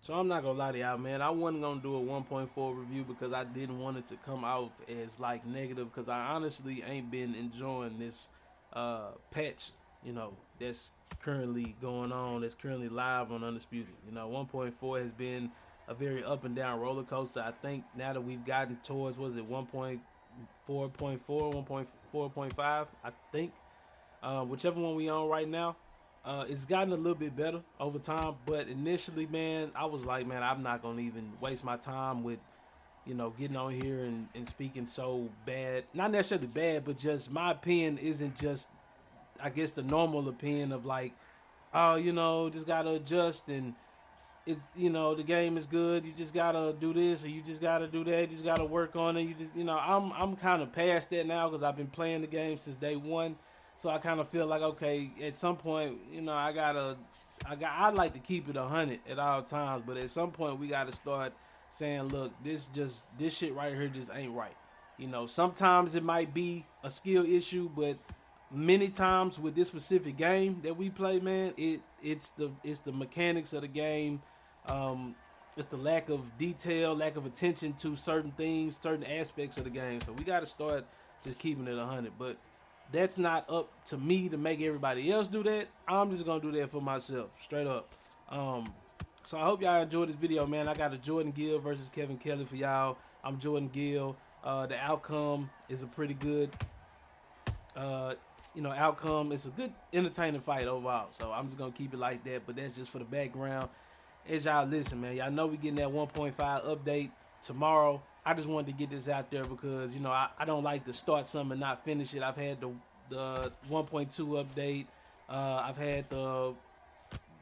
So I'm not gonna lie to y'all, man. I wasn't gonna do a 1.4 review because I didn't want it to come off as like negative. Because I honestly ain't been enjoying this patch, that's currently going on. That's currently live on Undisputed. 1.4 has been a very up and down roller coaster. I think now that we've gotten towards, was it 1.4.4, 1.4.5? I think whichever one we on right now. It's gotten a little bit better over time, but initially, man, I was like, man, I'm not gonna even waste my time with, getting on here and speaking so bad. Not necessarily bad, but just my opinion isn't just, I guess, the normal opinion of like, oh, just gotta adjust and the game is good. You just gotta do this or you just gotta do that. You just gotta work on it. You just, I'm kind of past that now because I've been playing the game since day one. So I kind of feel like, okay, at some point, I'd like to keep it 100 at all times, but at some point we gotta start saying, look, this shit right here just ain't right. Sometimes it might be a skill issue, but many times with this specific game that we play, man, it's the mechanics of the game. It's the lack of detail, lack of attention to certain things, certain aspects of the game. So we got to start just keeping it 100. But that's not up to me to make everybody else do that. I'm just gonna do that for myself, straight up. Um, so I hope y'all enjoyed this video, man. I got a Jordan Gill versus Kevin Kelly for y'all. I'm Jordan Gill. The outcome is a pretty good uh, outcome. It's a good, entertaining fight overall. So I'm just gonna keep it like that. But that's just for the background. As y'all listen, man, y'all know we getting that 1.5 update tomorrow. I just wanted to get this out there because I don't like to start something and not finish it. I've had the 1.2 update. I've had the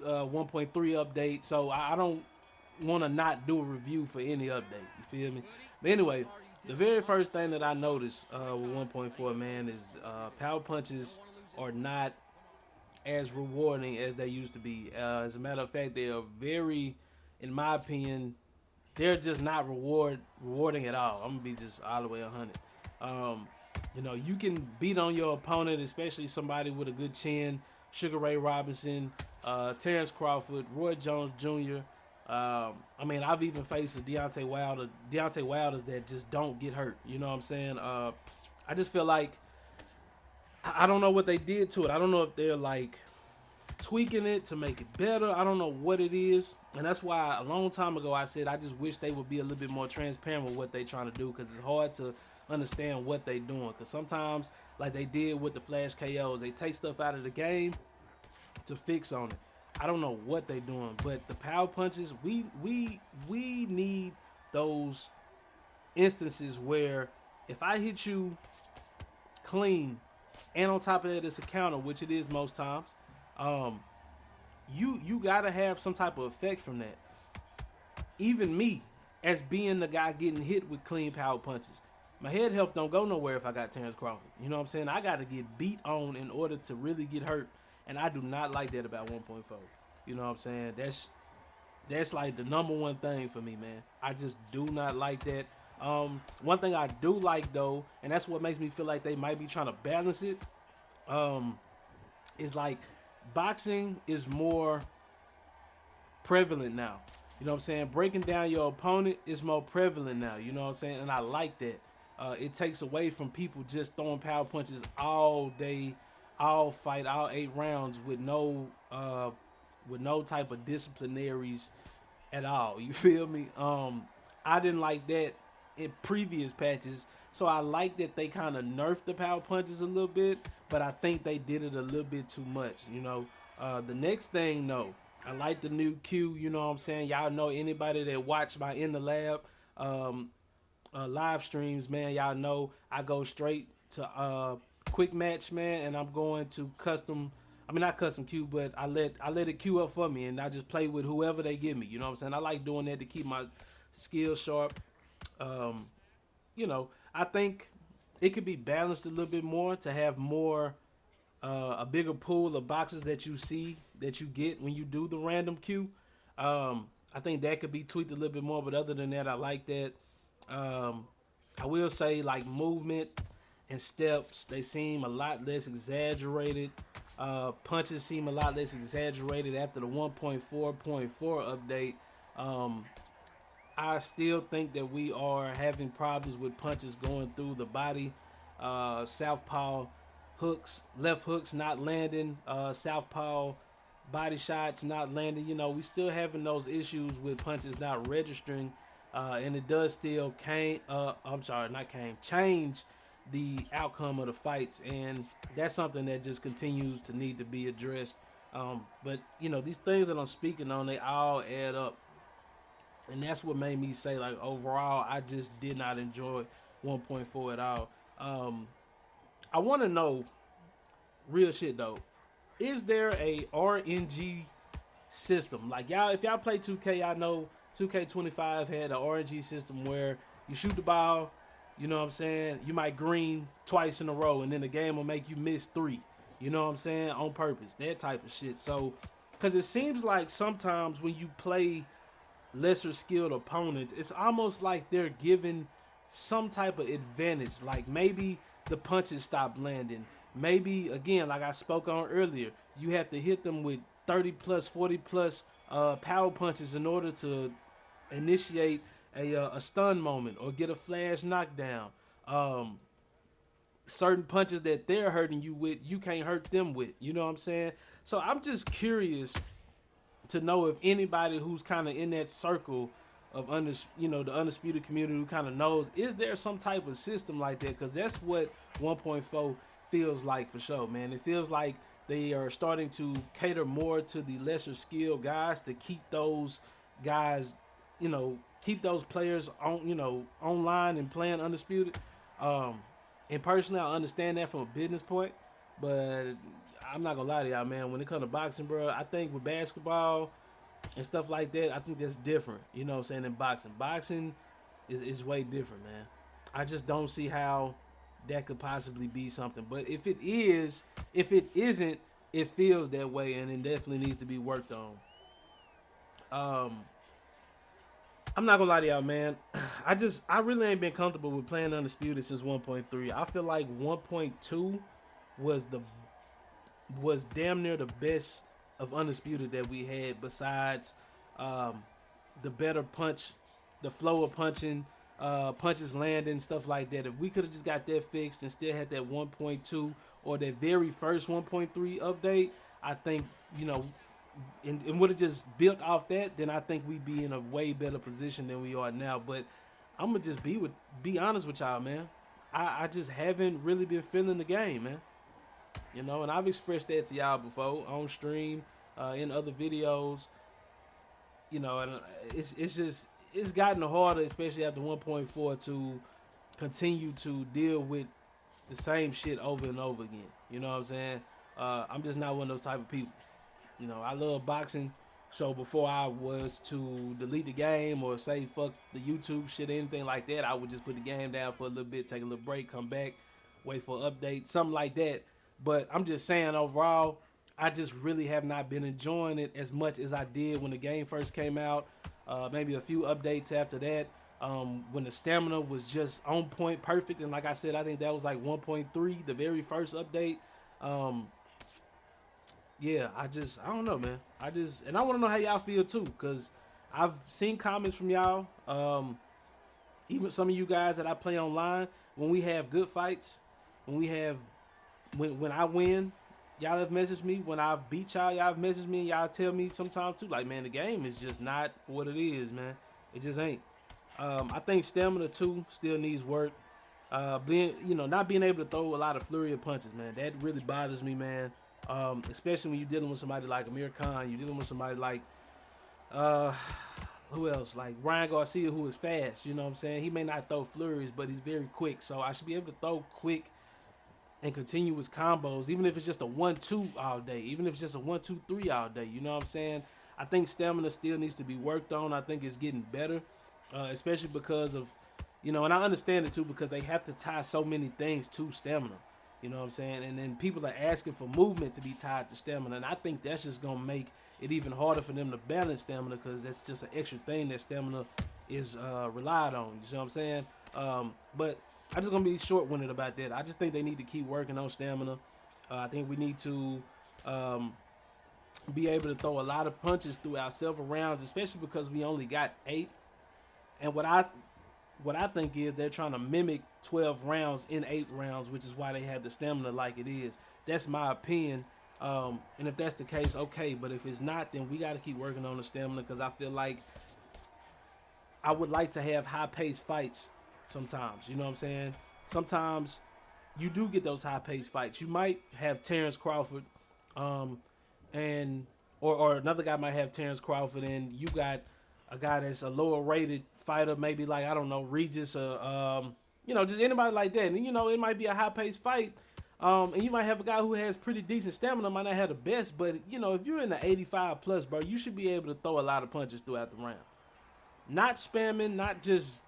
1.3 update. So I don't want to not do a review for any update. You feel me? But anyway, the very first thing that I noticed with 1.4, man, is power punches are not as rewarding as they used to be. As a matter of fact, they are very, in my opinion, they're just not rewarding at all. I'm gonna be just all the way 100. You can beat on your opponent, especially somebody with a good chin. Sugar Ray Robinson, Terrence Crawford, Roy Jones Jr. I've even faced a Deontay Wilders that just don't get hurt. You know what I'm saying? I just feel like I don't know what they did to it. I don't know if they're like tweaking it to make it better. I don't know what it is, and that's why a long time ago I said I just wish they would be a little bit more transparent with what they trying to do, because it's hard to understand what they doing. Because sometimes, like they did with the Flash KOs, they take stuff out of the game to fix on it. I don't know what they doing, but the power punches, we need those instances where if I hit you clean, and on top of that it's a counter, which it is most times, you gotta have some type of effect from that. Even me, as being the guy getting hit with clean power punches, my head health don't go nowhere if I got Terrence Crawford. You know what I'm saying? I gotta get beat on in order to really get hurt, and I do not like that about 1.4. You know what I'm saying? That's like the number one thing for me, man. I just do not like that. One thing I do like though, and that's what makes me feel like they might be trying to balance it, is like boxing is more prevalent now. You know what I'm saying? Breaking down your opponent is more prevalent now. You know what I'm saying? And I like that. It takes away from people just throwing power punches all day, all fight, all 8 rounds with no type of disciplinaries at all. You feel me? I didn't like that in previous patches, so I like that they kind of nerfed the power punches a little bit, but I think they did it a little bit too much. The next thing, no, I like the new Q. You know what I'm saying? Y'all know, anybody that watched my In the Lab live streams, man, y'all know I go straight to quick match, man, and I'm going to custom. I mean, not custom queue, but I let it queue up for me, and I just play with whoever they give me. You know what I'm saying? I like doing that to keep my skills sharp. I think it could be balanced a little bit more to have more, a bigger pool of boxes that you get when you do the random queue. I think that could be tweaked a little bit more, but other than that, I like that. I will say, like, movement and steps, they seem a lot less exaggerated. Punches seem a lot less exaggerated after the 1.4.4 update. Um, I still think that we are having problems with punches going through the body. Southpaw hooks, left hooks not landing. Southpaw body shots not landing. You know, we still having those issues with punches not registering, and it does still change the outcome of the fights, and that's something that just continues to need to be addressed. But you know, these things that I'm speaking on, they all add up, and that's what made me say, like, overall, I just did not enjoy 1.4 at all. I want to know, real shit though, is there a RNG system? Like, y'all, if y'all play 2K, I know 2K25 had an RNG system where you shoot the ball, you know what I'm saying? You might green twice in a row, and then the game will make you miss 3. You know what I'm saying? On purpose, that type of shit. So, because it seems like sometimes when you play lesser skilled opponents, it's almost like they're given some type of advantage. Like maybe the punches stop landing. Maybe, again, like I spoke on earlier, you have to hit them with 30 plus, 40 plus power punches in order to initiate a stun moment or get a flash knockdown. Certain punches that they're hurting you with, you can't hurt them with. You know what I'm saying? So I'm just curious to know if anybody who's kind of in that circle of the undisputed community who kind of knows, is there some type of system like that? Because that's what 1.4 feels like for sure, man. It feels like they are starting to cater more to the lesser skilled guys to keep those guys, keep those players on, online and playing undisputed. And personally, I understand that from a business point, but I'm not gonna lie to y'all, man. When it comes to boxing, bro, I think with basketball and stuff like that, I think that's different. You know what I'm saying? In boxing, is way different, man. I just don't see how that could possibly be something. But if it isn't, it feels that way, and it definitely needs to be worked on. I'm not gonna lie to y'all, man. I really ain't been comfortable with playing Undisputed since 1.3. I feel like 1.2 was damn near the best of Undisputed that we had, besides the better punch, the flow of punching, punches landing, stuff like that. If we could have just got that fixed and still had that 1.2 or that very first 1.3 update, I think, and would have just built off that, then I think we'd be in a way better position than we are now. But I'm gonna just be honest with y'all, man. I just haven't really been feeling the game, man. And I've expressed that to y'all before on stream, in other videos. And it's gotten harder, especially after 1.4, to continue to deal with the same shit over and over again. You know what I'm saying? I'm just not one of those type of people. I love boxing, so before I was to delete the game or say fuck the YouTube shit or anything like that, I would just put the game down for a little bit, take a little break, come back, wait for an update, something like that. But I'm just saying, overall, I just really have not been enjoying it as much as I did when the game first came out. Maybe a few updates after that, when the stamina was just on point, perfect. And like I said, I think that was like 1.3, the very first update. Yeah, I don't know, man. And I want to know how y'all feel too, because I've seen comments from y'all, even some of you guys that I play online. When we have good fights, when I win, y'all have messaged me. When I beat y'all have messaged me, and y'all tell me sometimes too, like, man, the game is just not what it is, man. It just ain't. I think stamina too still needs work. Not being able to throw a lot of flurry of punches, man, that really bothers me, man. Especially when you're dealing with somebody like Amir Khan, you're dealing with somebody like who else? Like Ryan Garcia, who is fast. You know what I'm saying? He may not throw flurries, but he's very quick. So I should be able to throw quick and continuous combos, even if it's just a 1-2 all day, even if it's just a 1-2-3 all day. You know what I'm saying? I think stamina still needs to be worked on. I think it's getting better, especially because of, and I understand it too, because they have to tie so many things to stamina. You know what I'm saying? And then people are asking for movement to be tied to stamina. And I think that's just going to make it even harder for them to balance stamina, because that's just an extra thing that stamina is relied on. You know what I'm saying? But I'm just going to be short-winded about that. I just think they need to keep working on stamina. I think we need to be able to throw a lot of punches throughout several rounds, especially because we only got 8. And what I think is they're trying to mimic 12 rounds in 8 rounds, which is why they have the stamina like it is. That's my opinion. And if that's the case, okay. But if it's not, then we got to keep working on the stamina, because I feel like I would like to have high-paced fights sometimes. You know what I'm saying? Sometimes you do get those high-paced fights. You might have Terrence Crawford, and or another guy might have Terrence Crawford, and you got a guy that's a lower-rated fighter, maybe like, I don't know, Regis, or just anybody like that. And it might be a high-paced fight, and you might have a guy who has pretty decent stamina, might not have the best, but if you're in the 85 plus, bro, you should be able to throw a lot of punches throughout the round. Not spamming, not just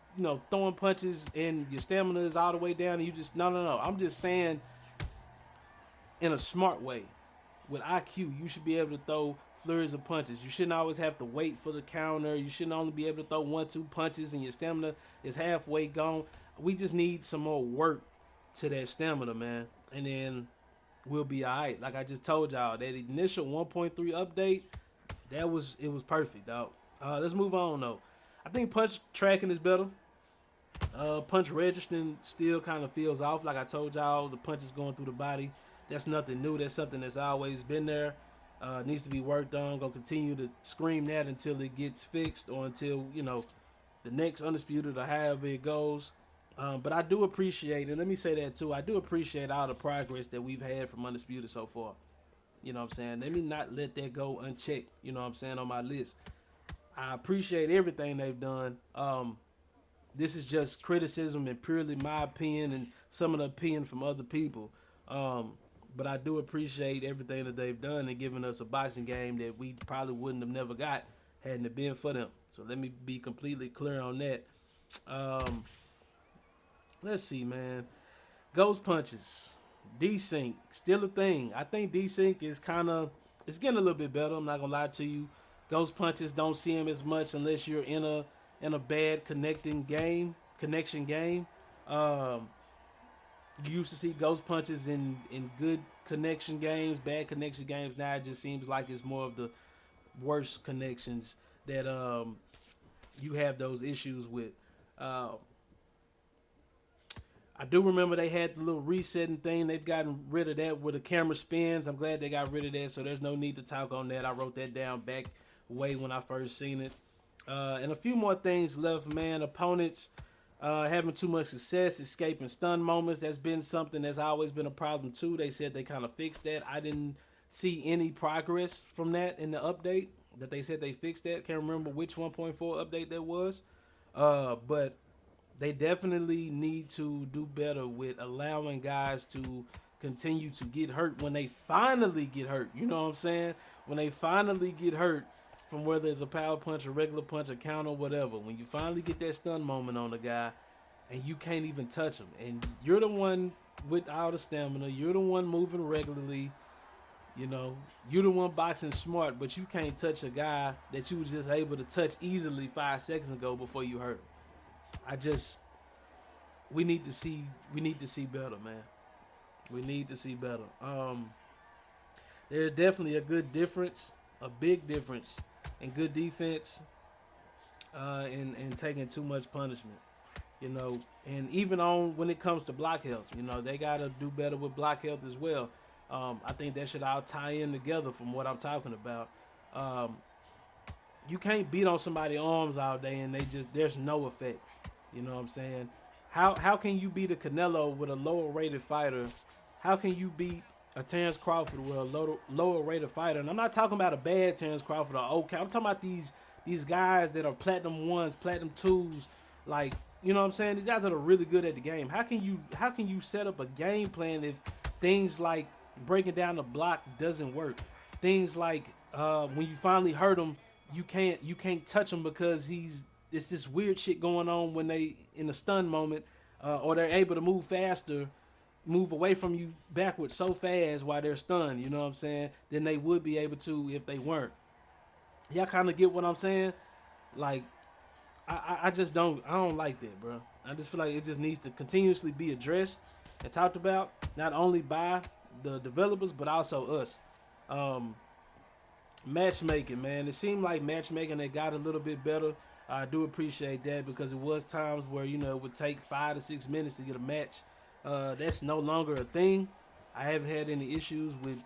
throwing punches and your stamina is all the way down and you just no. I'm just saying, in a smart way, with IQ, you should be able to throw flurries of punches. You shouldn't always have to wait for the counter. You shouldn't only be able to throw 1-2 punches and your stamina is halfway gone. We just need some more work to that stamina, man, and then we'll be all right. Like I just told y'all, that initial 1.3 update, it was perfect, dog. Let's move on though. I think punch tracking is better. Punch registering still kind of feels off. Like I told y'all, the punches going through the body. That's nothing new. That's something that's always been there. Needs to be worked on. Gonna continue to scream that until it gets fixed, or until the next Undisputed or however it goes. But I do appreciate, and let me say that too, I do appreciate all the progress that we've had from Undisputed so far. You know what I'm saying? Let me not let that go unchecked, you know what I'm saying, on my list. I appreciate everything they've done. This is just criticism and purely my opinion and some of the opinion from other people. But I do appreciate everything that they've done and giving us a boxing game that we probably wouldn't have never got hadn't it been for them. So let me be completely clear on that. Let's see, man. Ghost punches. Desync. Still a thing. I think desync is it's getting a little bit better. I'm not going to lie to you. Ghost punches, don't see them as much unless you're in a bad connection game. You used to see ghost punches in good connection games, bad connection games. Now it just seems like it's more of the worst connections that you have those issues with. I do remember they had the little resetting thing. They've gotten rid of that where the camera spins. I'm glad they got rid of that, so there's no need to talk on that. I wrote that down back way when I first seen it. And a few more things left, man. Opponents having too much success escaping stun moments. That's been something that's always been a problem too. They said they kind of fixed that. I didn't see any progress from that in the update that they said they fixed that. Can't remember which 1.4 update that was. But they definitely need to do better with allowing guys to continue to get hurt when they finally get hurt. You know what I'm saying? When they finally get hurt, from whether it's a power punch, a regular punch, a counter, whatever. When you finally get that stun moment on the guy and you can't even touch him, and you're the one with all the stamina, you're the one moving regularly, you're the one boxing smart, but you can't touch a guy that you was just able to touch easily 5 seconds ago before you hurt him. We need to see better, man. We need to see better. There's definitely a big difference in good defense and taking too much punishment, and even on when it comes to block health, they got to do better with block health as well. I think that should all tie in together from what I'm talking about. You can't beat on somebody's arms all day and there's no effect. You know what I'm saying? How can you beat a Canelo with a lower rated fighter? How can you beat a Terrence Crawford with a lower rated fighter? And I'm not talking about a bad Terrence Crawford or okay. I'm talking about these guys that are platinum 1s, platinum 2s, like, you know what I'm saying? These guys that are really good at the game. How can you set up a game plan if things like breaking down the block doesn't work? Things like when you finally hurt him, you can't touch him because it's this weird shit going on when they in a stun moment, or they're able to move away from you backwards so fast while they're stunned, you know what I'm saying, than they would be able to if they weren't. Y'all kind of get what I'm saying? Like, I don't like that, bro. I just feel like it just needs to continuously be addressed and talked about, not only by the developers, but also us. Matchmaking, man. It seemed like matchmaking they got a little bit better. I do appreciate that because it was times where it would take 5 to 6 minutes to get a match. That's no longer a thing. I haven't had any issues with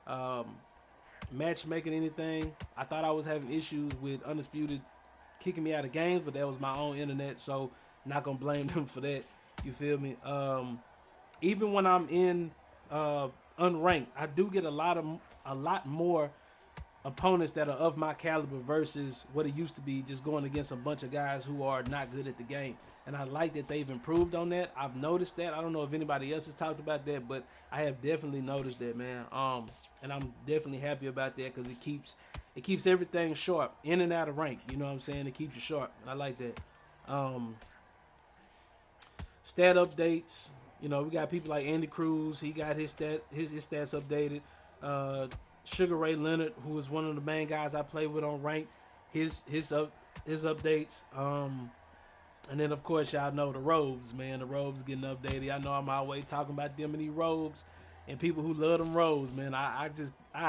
um, matchmaking anything. I thought I was having issues with Undisputed kicking me out of games, but that was my own internet, so not gonna blame them for that. You feel me? Even when I'm in unranked, I do get a lot more opponents that are of my caliber versus what it used to be just going against a bunch of guys who are not good at the game. And I like that they've improved on that. I've noticed that. I don't know if anybody else has talked about that, but I have definitely noticed that, man. And I'm definitely happy about that because it keeps everything sharp in and out of rank. You know what I'm saying? It keeps you sharp. I like that. Stat updates. We got people like Andy Cruz. He got his stats updated. Sugar Ray Leonard, who is one of the main guys I play with on rank, his updates. And then of course y'all know the robes, man. The robes getting updated. I know I'm always talking about them and these robes, and people who love them robes, man. I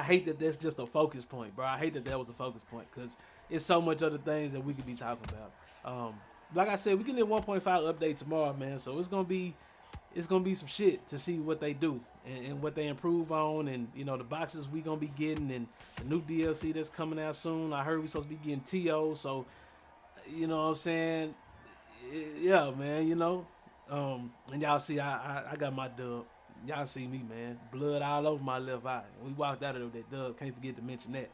hate that that's just a focus point, bro. I hate that was a focus point because it's so much other things that we could be talking about. Like I said, we can get 1.5 update tomorrow, man. So it's gonna be some shit to see what they do and what they improve on, and the boxes we gonna be getting, and the new DLC that's coming out soon. I heard we supposed to be getting TO, so you know what I'm saying. Yeah, man. And y'all see, I got my dub. Y'all see me, man. Blood all over my left eye. We walked out of that dub. Can't forget to mention that.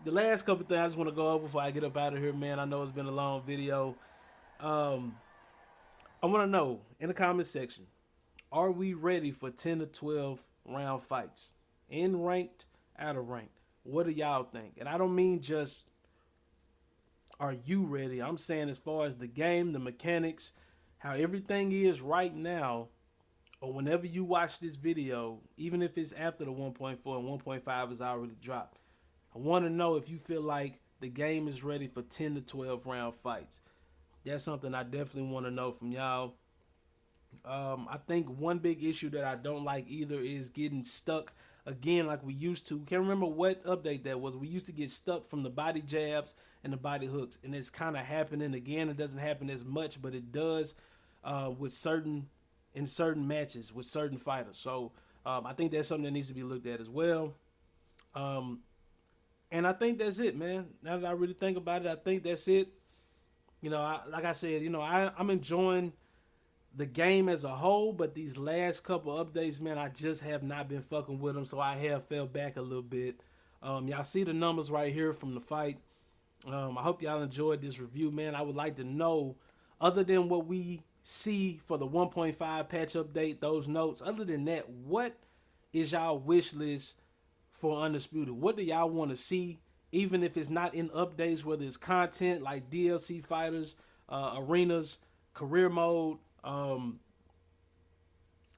The last couple things I just want to go over before I get up out of here, man. I know it's been a long video. I want to know in the comment section, are we ready for 10 to 12 round fights? In ranked, out of ranked. What do y'all think? And I don't mean just are you ready? I'm saying as far as the game, the mechanics, how everything is right now, or whenever you watch this video, even if it's after the 1.4 and 1.5 is already dropped. I want to know if you feel like the game is ready for 10 to 12 round fights. That's something I definitely want to know from y'all. I think one big issue that I don't like either is getting stuck again like we used to. Can't remember what update that was. We used to get stuck from the body jabs and the body hooks, and it's kind of happening again. It doesn't happen as much, but it does in certain matches with certain fighters. So I think that's something that needs to be looked at as well. And I think that's it, man. Now that I really think about it, I think that's it. Like I said, I'm enjoying the game as a whole, but these last couple updates, man, I just have not been fucking with them, so I have fell back a little bit. Y'all see the numbers right here from the fight. I hope y'all enjoyed this review, man. I would like to know, other than what we see for the 1.5 patch update, those notes, other than that, what is y'all wish list for Undisputed? What do y'all want to see, even if it's not in updates, whether it's content like DLC fighters, arenas, career mode,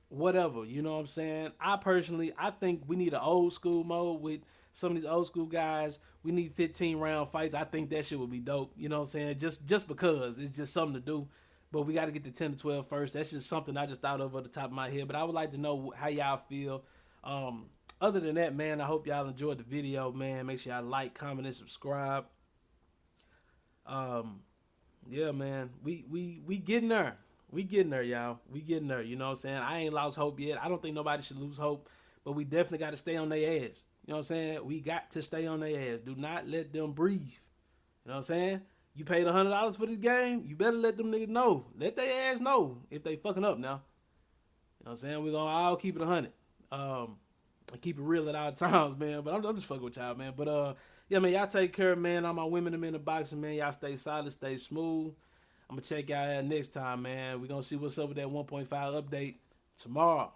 whatever, you know what I'm saying? I think we need an old school mode with some of these old school guys. We need 15 round fights. I think that shit would be dope, you know what I'm saying? Just because it's just something to do. But we got to get to 10 to 12 first. That's just something I just thought of at the top of my head. But I would like to know how y'all feel. Other than that, man, I hope y'all enjoyed the video, man. Make sure y'all like, comment, and subscribe. Yeah, man, we getting there. We getting there, y'all. We getting there. You know what I'm saying? I ain't lost hope yet. I don't think nobody should lose hope, but we definitely got to stay on their ass. You know what I'm saying? We got to stay on their ass. Do not let them breathe. You know what I'm saying? You paid $100 for this game, you better let them niggas know. Let their ass know if they fucking up now. You know what I'm saying? We're going to all keep it 100. And keep it real at all times, man. But I'm just fucking with y'all, man. But, yeah, man, y'all take care, man. All my women and men in boxing, man. Y'all stay solid, stay smooth. I'm going to check y'all out next time, man. We're going to see what's up with that 1.5 update tomorrow.